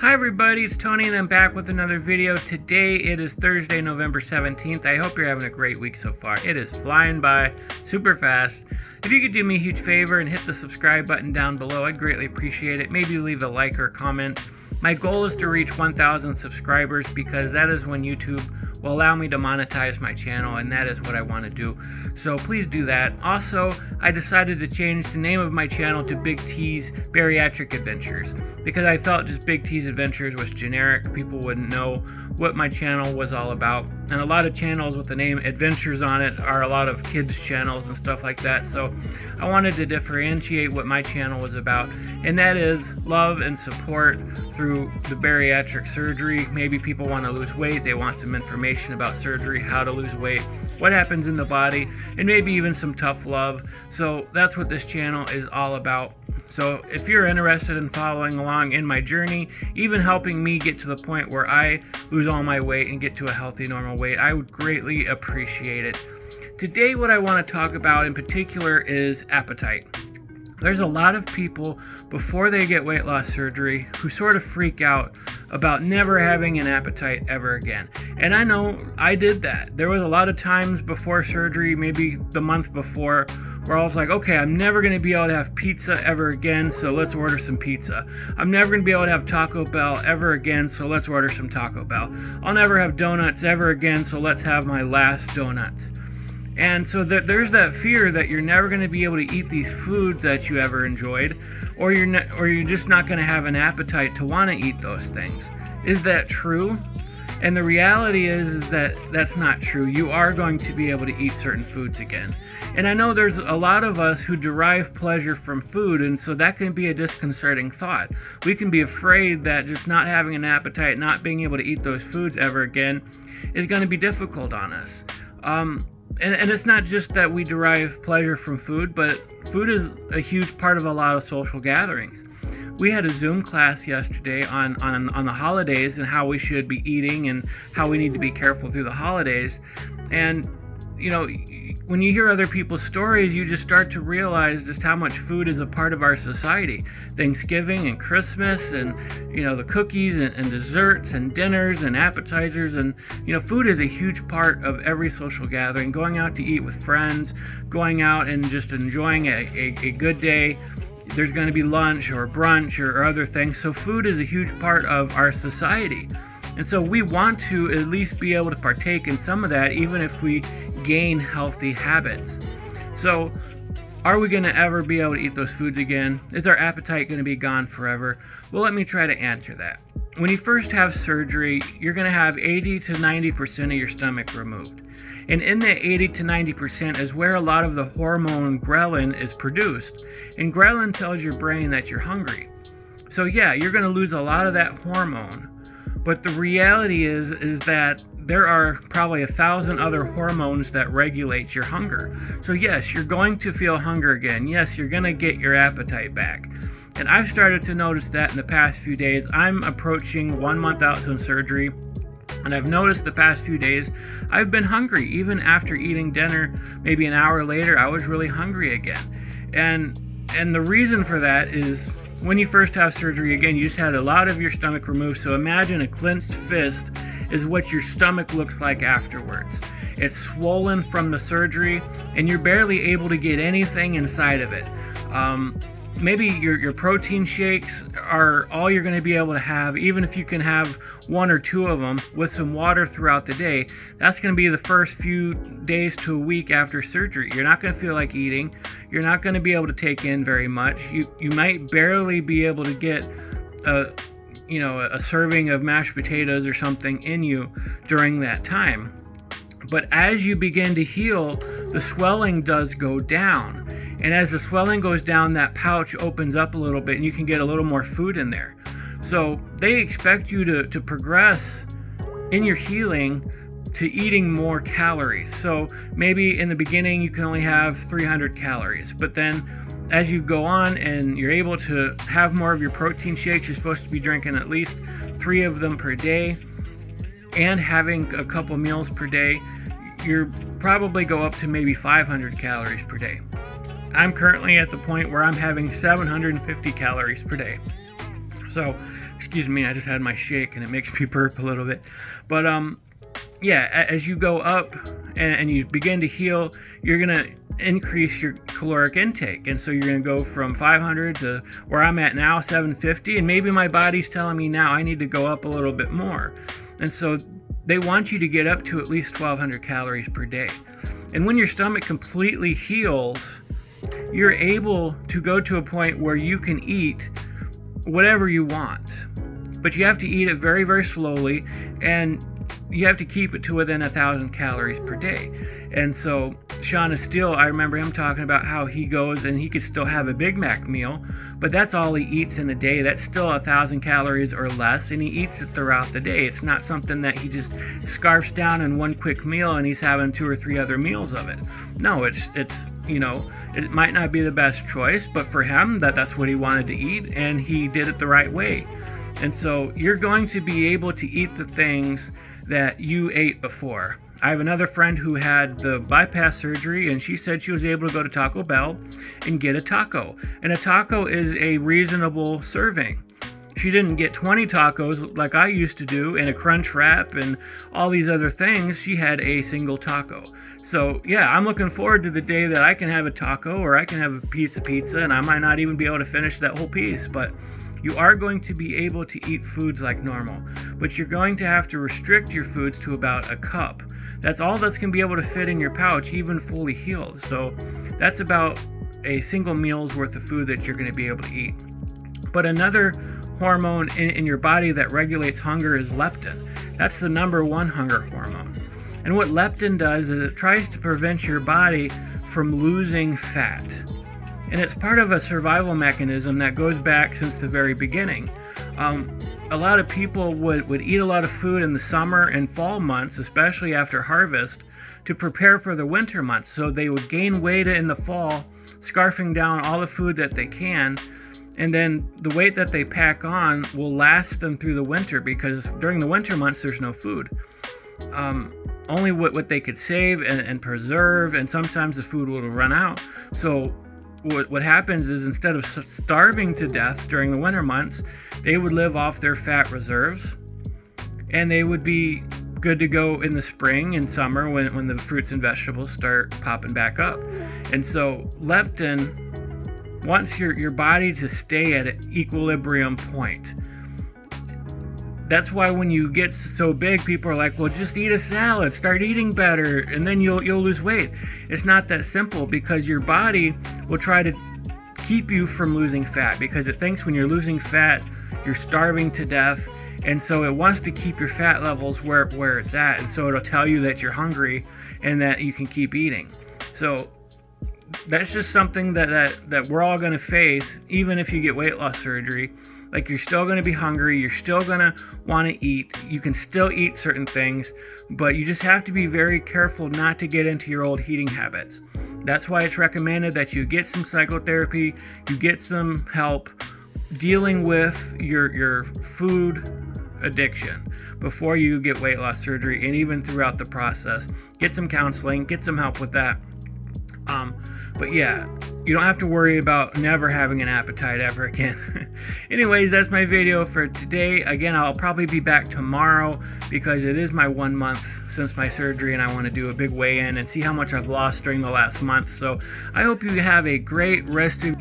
Hi everybody, it's Tony and I'm back with another video. Today it is Thursday, November 17th. I hope you're having a great week so far. It is flying by super fast. If you could do me a huge favor and hit the subscribe button down below, I'd greatly appreciate it. Maybe leave a like or a comment. My goal is to reach 1,000 subscribers because that is when YouTube will allow me to monetize my channel, and that is what I want to do. So please do that. Also, I decided to change the name of my channel to Big T's Bariatric Adventures because I felt just Big T's Adventures was generic. People wouldn't know what my channel was all about. And a lot of channels with the name Adventures on it are a lot of kids channels and stuff like that. So I wanted to differentiate what my channel was about, and that is love and support through the bariatric surgery. Maybe people want to lose weight, they want some information about surgery, how to lose weight, what happens in the body, and maybe even some tough love. So that's what this channel is all about. So if you're interested in following along in my journey, even helping me get to the point where I lose all my weight and get to a healthy normal weight, I would greatly appreciate it. Today what I want to talk about in particular is appetite. There's a lot of people before they get weight loss surgery who sort of freak out about never having an appetite ever again. And I know I did that. There was a lot of times before surgery, maybe the month before, where I was like, okay, I'm never going to be able to have pizza ever again, so let's order some pizza. I'm never going to be able to have Taco Bell ever again, so let's order some Taco Bell. I'll never have donuts ever again, so let's have my last donuts. And so there's that fear that you're never going to be able to eat these foods that you ever enjoyed, or you're just not going to have an appetite to want to eat those things. Is that true? And the reality is that that's not true. You are going to be able to eat certain foods again. And I know there's a lot of us who derive pleasure from food, and so that can be a disconcerting thought. We can be afraid that just not having an appetite, not being able to eat those foods ever again, is going to be difficult on us. And it's not just that we derive pleasure from food, but food is a huge part of a lot of social gatherings. We had a Zoom class yesterday on the holidays and how we should be eating and how we need to be careful through the holidays. And, you know, when you hear other people's stories, you just start to realize just how much food is a part of our society. Thanksgiving and Christmas and, you know, the cookies and desserts and dinners and appetizers, and, you know, food is a huge part of every social gathering. Going out to eat with friends, going out and just enjoying a good day. There's going to be lunch or brunch or other things. So food is a huge part of our society. And so we want to at least be able to partake in some of that, even if we gain healthy habits. So are we going to ever be able to eat those foods again? Is our appetite going to be gone forever? Well, let me try to answer that. When you first have surgery, you're going to have 80 to 90% of your stomach removed. And in that 80 to 90% is where a lot of the hormone ghrelin is produced. And ghrelin tells your brain that you're hungry. So yeah, you're going to lose a lot of that hormone. But the reality is that there are probably 1,000 other hormones that regulate your hunger. So yes, you're going to feel hunger again. Yes, you're going to get your appetite back. And I've started to notice that in the past few days. I'm approaching 1 month out since surgery, and I've noticed the past few days I've been hungry. Even after eating dinner, maybe an hour later, I was really hungry again. And the reason for that is when you first have surgery, again, you just had a lot of your stomach removed. So imagine a clenched fist is what your stomach looks like afterwards. It's swollen from the surgery, and you're barely able to get anything inside of it. Maybe your protein shakes are all you're going to be able to have, even if you can have 1 or 2 of them with some water throughout the day. That's going to be the first few days to a week after surgery. You're not going to feel like eating. You're not going to be able to take in very much. You might barely be able to get a serving of mashed potatoes or something in you during that time. But as you begin to heal, the swelling does go down. And as the swelling goes down, that pouch opens up a little bit and you can get a little more food in there. So they expect you to progress in your healing to eating more calories. So maybe in the beginning you can only have 300 calories, but then as you go on and you're able to have more of your protein shakes, you're supposed to be drinking at least 3 of them per day and having a couple meals per day, you're probably go up to maybe 500 calories per day. I'm currently at the point where I'm having 750 calories per day. So Excuse me, I just had my shake and it makes me burp a little bit. But yeah, as you go up and you begin to heal, you're gonna increase your caloric intake, and so you're gonna go from 500 to where I'm at now, 750, and maybe my body's telling me now I need to go up a little bit more. And so they want you to get up to at least 1200 calories per day. And when your stomach completely heals, you're able to go to a point where you can eat whatever you want, but you have to eat it very, very slowly, and you have to keep it to within 1,000 calories per day. And so Shauna Steele, I remember him talking about how he goes and he could still have a Big Mac meal, but that's all he eats in a day. That's still 1,000 calories or less, and he eats it throughout the day. It's not something that he just scarfs down in one quick meal and he's having 2 or 3 other meals of it. No, it's you know, it might not be the best choice, but for him, that's what he wanted to eat, and he did it the right way. And so you're going to be able to eat the things that you ate before. I have another friend who had the bypass surgery, and she said she was able to go to Taco Bell and get a taco. And a taco is a reasonable serving. She didn't get 20 tacos like I used to do, and a crunch wrap and all these other things. She had a single taco. So yeah, I'm looking forward to the day that I can have a taco, or I can have a piece of pizza, and I might not even be able to finish that whole piece, but you are going to be able to eat foods like normal. But you're going to have to restrict your foods to about a cup. That's all that's going to be able to fit in your pouch, even fully healed. So that's about a single meal's worth of food that you're going to be able to eat. But another hormone in your body that regulates hunger is leptin. That's the #1 hunger hormone. And what leptin does is it tries to prevent your body from losing fat. And it's part of a survival mechanism that goes back since the very beginning. A lot of people would eat a lot of food in the summer and fall months, especially after harvest, to prepare for the winter months. So they would gain weight in the fall, scarfing down all the food that they can, and then the weight that they pack on will last them through the winter, because during the winter months there's no food. Only what they could save and preserve, and sometimes the food will run out. So what happens is, instead of starving to death during the winter months, they would live off their fat reserves, and they would be good to go in the spring and summer when the fruits and vegetables start popping back up. And so leptin wants your body to stay at an equilibrium point. That's why when you get so big, people are like, well, just eat a salad, start eating better, and then you'll lose weight. It's not that simple, because your body will try to keep you from losing fat, because it thinks when you're losing fat, you're starving to death, and so it wants to keep your fat levels where it's at, and so it'll tell you that you're hungry and that you can keep eating. So that's just something that we're all going to face, even if you get weight loss surgery. Like, you're still going to be hungry, you're still going to want to eat, you can still eat certain things, but you just have to be very careful not to get into your old eating habits. That's why it's recommended that you get some psychotherapy, you get some help dealing with your food addiction before you get weight loss surgery, and even throughout the process. Get some counseling, get some help with that. But yeah, you don't have to worry about never having an appetite ever again. Anyways, that's my video for today. Again, I'll probably be back tomorrow, because it is my 1 month since my surgery, and I want to do a big weigh-in and see how much I've lost during the last month. So I hope you have a great rest of